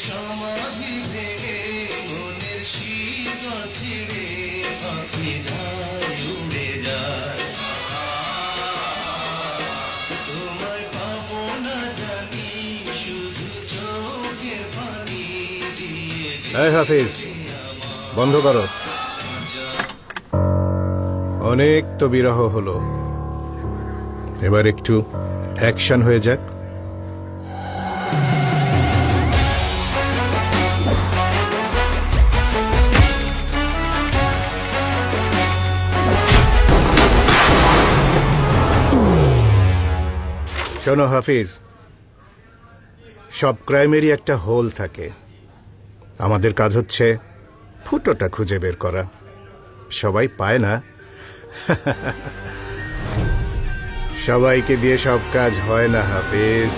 সমাধি ভেঙে মনের শিকড় ছিঁড়ে পাখি যায় উড়ে যায়। তোমায় পাবো না জানি শুধু চোখের পানি দিয়ে। এই হাফিজ, বন্ধ করো। অনেক তো বিরহ হলো, এবার একটু অ্যাকশন হয়ে যাক। শোনো হাফিজ, সব ক্রাইমেরই একটা হোল থাকে। আমাদের কাজ হচ্ছে ফুটোটা খুঁজে বের করা। সবাই পায় না, সবাইকে দিয়ে সব কাজ হয় না হাফিজ।